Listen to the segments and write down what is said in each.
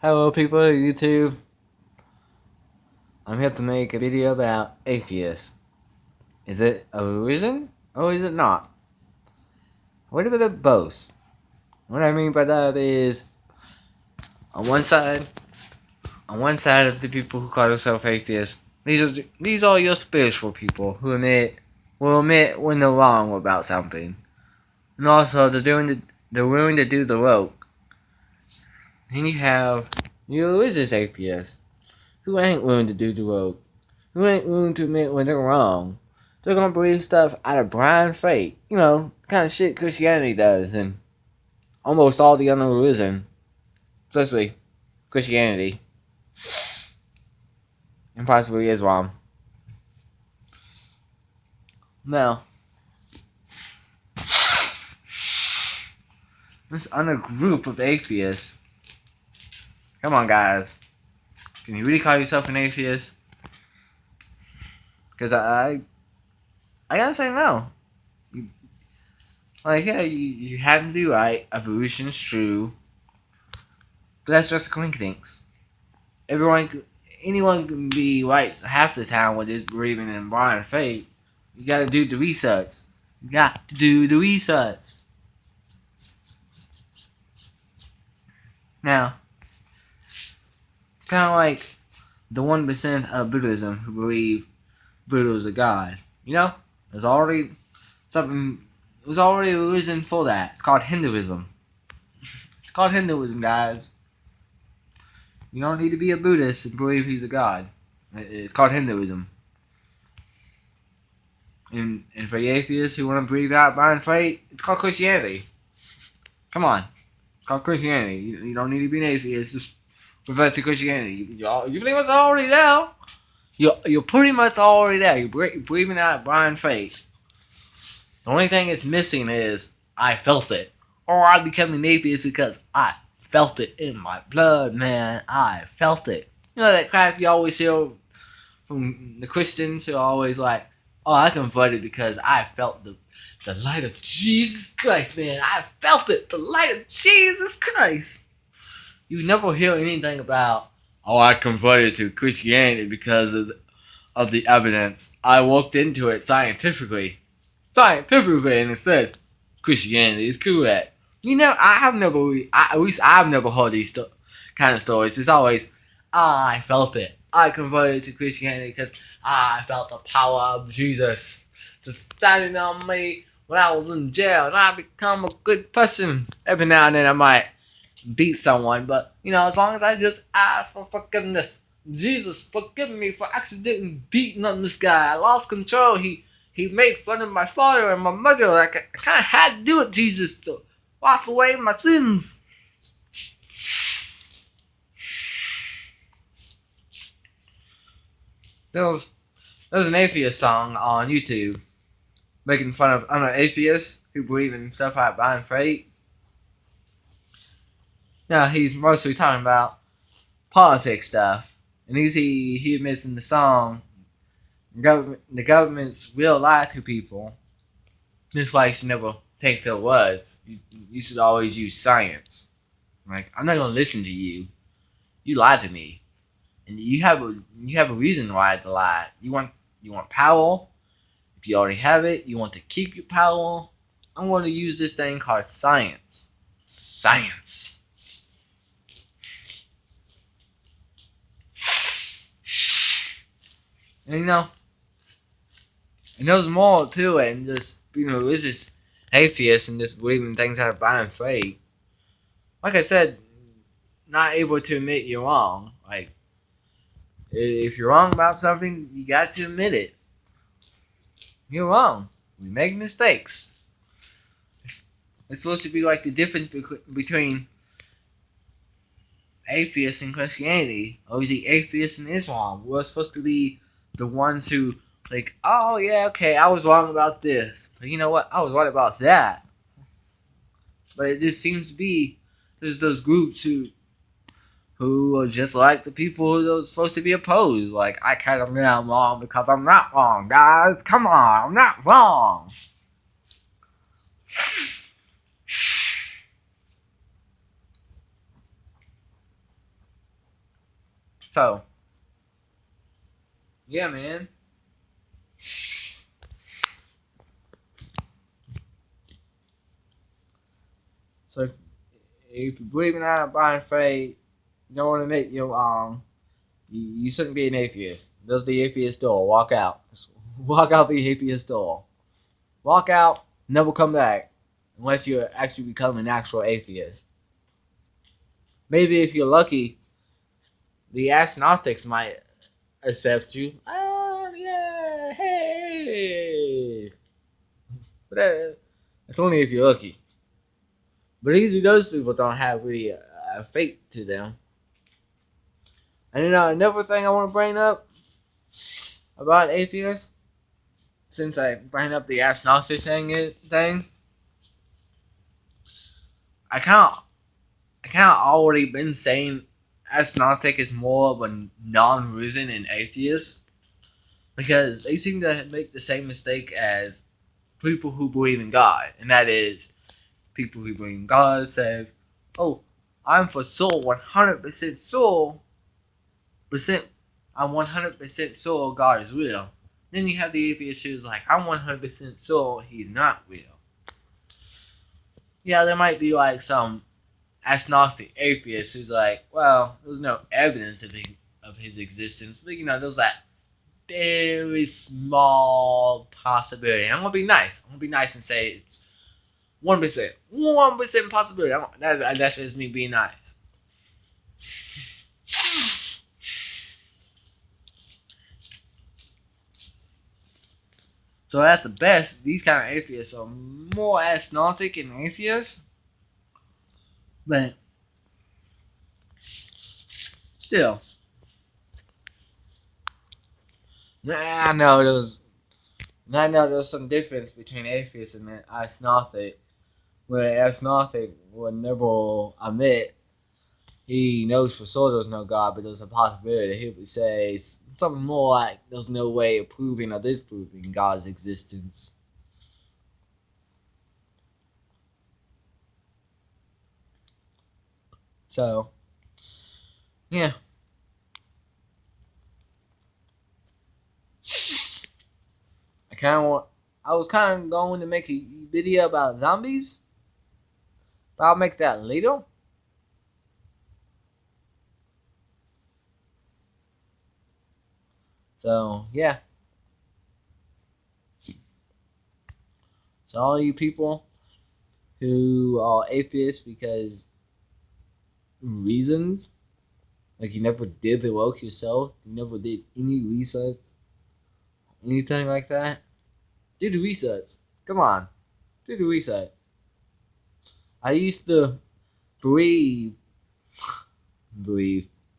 Hello people of YouTube. I'm here to make a video about atheists. Is it a religion or is it not? What about it both? What I mean by that is on one side of the people who call themselves atheists, these are your spiritual people who will admit when they're wrong about something. And also they're willing to do the work. Then you have your religious atheists who ain't willing to do the work. Who ain't willing to admit when they're wrong. They're gonna believe stuff out of blind faith. You know, kind of shit Christianity does, and almost all the other religion, especially Christianity, and possibly Islam. Now, this other group of atheists. Come on, guys. Can you really call yourself an atheist? Because I gotta say no. Like, yeah, you have to be right. Evolution is true. But that's just coincidence. Anyone can be right half the time when they're believing in blind faith. You gotta do the research. You got to do the research. Now, it's kind of like the 1% of Buddhism who believe Buddha is a god. You know, there's already a reason for that. It's called Hinduism. It's called Hinduism, guys. You don't need to be a Buddhist and believe he's a god. It's called Hinduism. And for the atheists who want to believe out blind faith, it's called Christianity. Come on. It's called Christianity. You don't need to be an atheist. Just revert to Christianity. You pretty much already there. You're pretty much already there. You're believing out blind faith. The only thing it's missing is, I felt it. Or I became an atheist because I felt it in my blood, man. I felt it. You know that crap you always hear from the Christians who are always like, oh, I converted because I felt the light of Jesus Christ, man. I felt it. The light of Jesus Christ. You never hear anything about, oh, I converted to Christianity because of the evidence. I looked into it scientifically. And it says Christianity is correct. You know, at least I've never heard these kind of stories. It's always, I felt it. I converted to Christianity because I felt the power of Jesus just standing on me when I was in jail, and I become a good person. Every now and then I might beat someone, but you know, as long as I just ask for forgiveness, Jesus, forgive me for accidentally beating on this guy. I lost control. He made fun of my father and my mother. Like, I kind of had to do it, Jesus, to wash away my sins. There was an atheist song on YouTube making fun of other atheists who believe in stuff like blind faith. Now, he's mostly talking about politics stuff. And he admits in the song, the governments will lie to people. That's why you should never take their words. You should always use science. Like, I'm not gonna listen to you. You lied to me, and you have a reason why to lie. You want power. If you already have it, you want to keep your power. I'm going to use this thing called science. Science. And you know, and there's more to it than just being a religious atheist and just believing things out of blind faith. Like I said, not able to admit you're wrong. Like, if you're wrong about something, you got to admit it. You're wrong. We make mistakes. It's supposed to be like the difference between atheists and Christianity, or is it atheists and Islam? We're supposed to be the ones who, like, oh yeah, okay, I was wrong about this. But you know what? I was right about that. But it just seems to be there's those groups who are just like the people who are supposed to be opposed. Like, I can't admit I'm wrong because I'm not wrong, guys. Come on, I'm not wrong. So, yeah, man. So, if you believe in that blind faith, you don't want to admit you're wrong. You shouldn't be an atheist. Does the atheist door? Walk out. Just walk out the atheist door. Walk out, never come back. Unless you actually become an actual atheist. Maybe if you're lucky, the agnostics might accept you. Oh, yeah, hey. But that's only if you're lucky. But usually those people don't have really a faith to them. And another thing I want to bring up about atheists, since I bring up the agnostic thing, I kind of already been saying agnostic is more of a non-reason in atheist, because they seem to make the same mistake as people who believe in God, and that is people who believe in God says, "Oh, I'm for soul, 100% soul, I'm 100% sure God is real." Then you have the atheist who's like, "I'm 100% sure He's not real." Yeah, there might be like some agnostic atheist who's like, "Well, there's no evidence of his existence," but there's that very small possibility. I'm gonna be nice. I'm gonna be nice and say it's 1%, 1% possibility. That's just me being nice. So at the best, these kind of atheists are more agnostic than atheists. But still, I know there's some difference between atheists and agnostic. Where agnostic would never admit he knows for sure there's no God, but there's a possibility. He would say something more like there's no way of proving or disproving God's existence. So, yeah. I was kind of going to make a video about zombies, but I'll make that later. So, yeah. So all you people who are atheists because reasons, like you never did the work yourself, you never did any research, anything like that, do the research. Come on, do the research. I used to believe,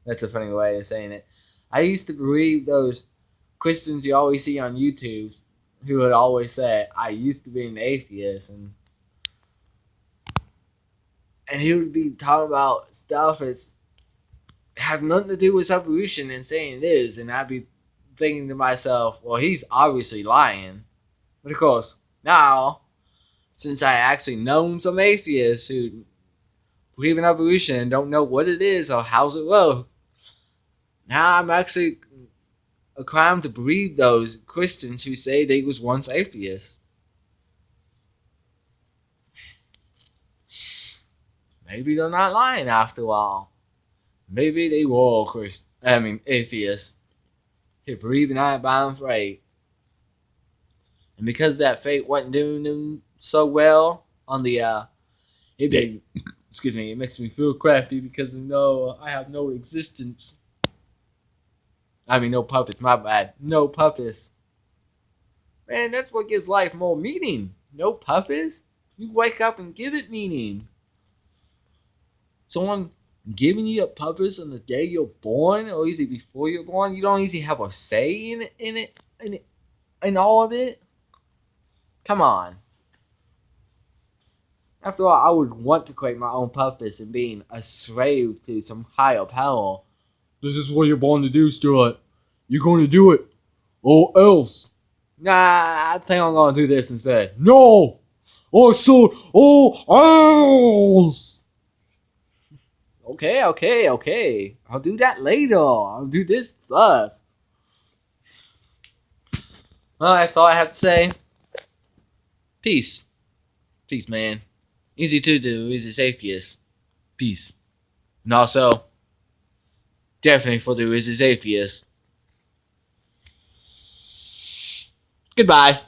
that's a funny way of saying it. I used to believe those Christians you always see on YouTube who would always say, "I used to be an atheist," and he would be talking about stuff that has nothing to do with evolution and saying it is, and I'd be thinking to myself, well, he's obviously lying. But of course, now, since I actually known some atheists who believe in evolution and don't know what it is or how's it work, now I'm actually a crime to believe those Christians who say they was once atheists. Maybe they're not lying after all. Maybe they were atheists. They believe in that blind faith. And because that faith wasn't doing them so well on the it makes me feel crafty because I have no existence. No purpose, my bad. No purpose. Man, that's what gives life more meaning. No purpose? You wake up and give it meaning. Someone giving you a purpose on the day you're born, or easy before you're born, you don't easily have a say in all of it. Come on. After all, I would want to create my own purpose and being a slave to some higher power. This is what you're born to do, Stuart. You're going to do it, or else. Nah, I think I'm going to do this instead. No! Or else! Okay. I'll do that later. I'll do this first. Well, that's all I have to say. Peace. Peace, man. Easy to do, easy to atheist. Peace. And also, definitely for the atheist. Goodbye.